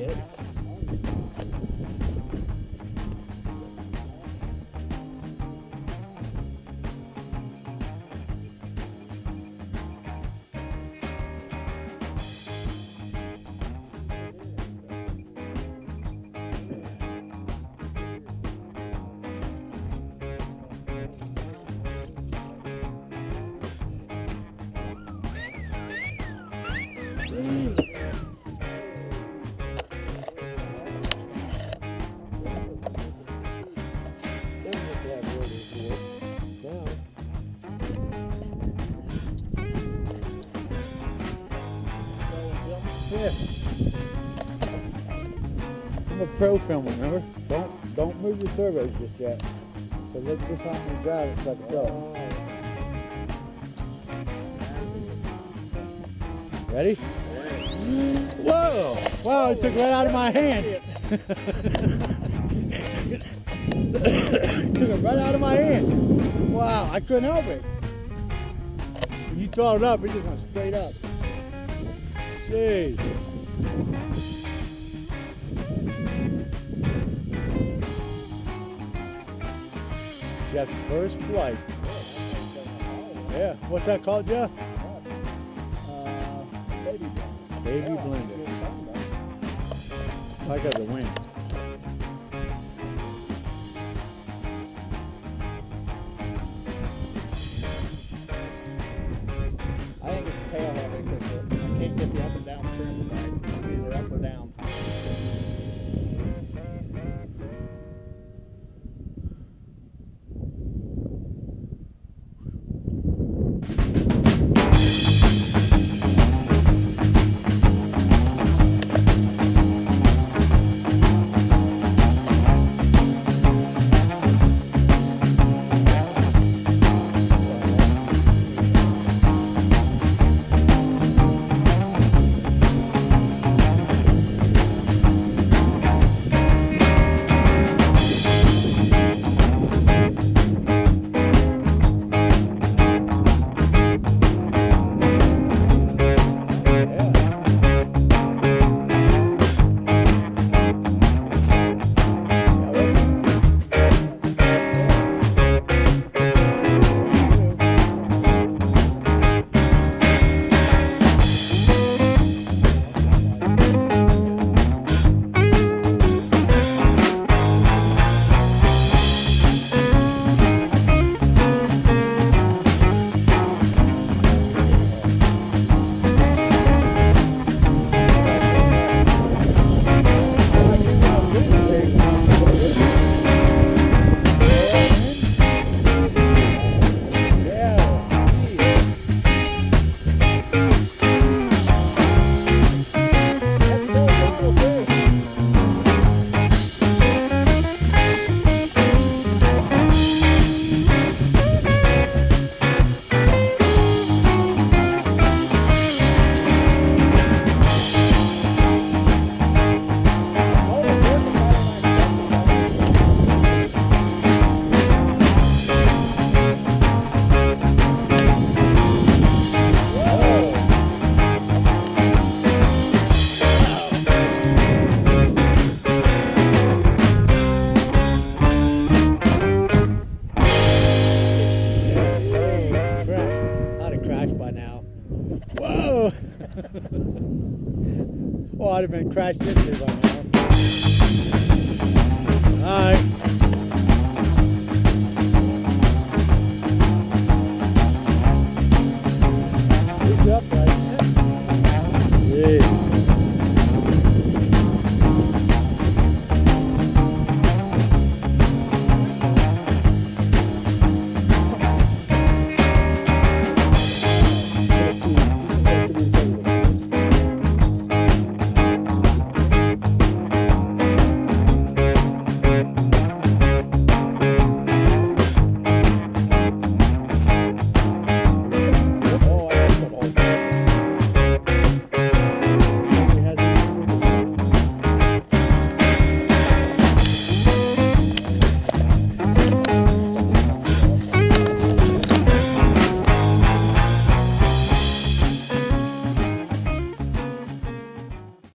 Yeah. I'm a pro filmer, remember? Don't move your servos just yet. So let's just help me drive it like so. Ready? Whoa! Wow, it took right out of my hand. Took it right out of my hand. Wow, I couldn't help it. When you throttled up, it just went straight up. Jeez. Jeff's first flight. Yeah, what's that called, Jeff? Baby blender. I got the wing. I think it's tail heavy because I can't get the up and down trim right. It's either up or down. Whoa! Oh, I'd have been crashed into by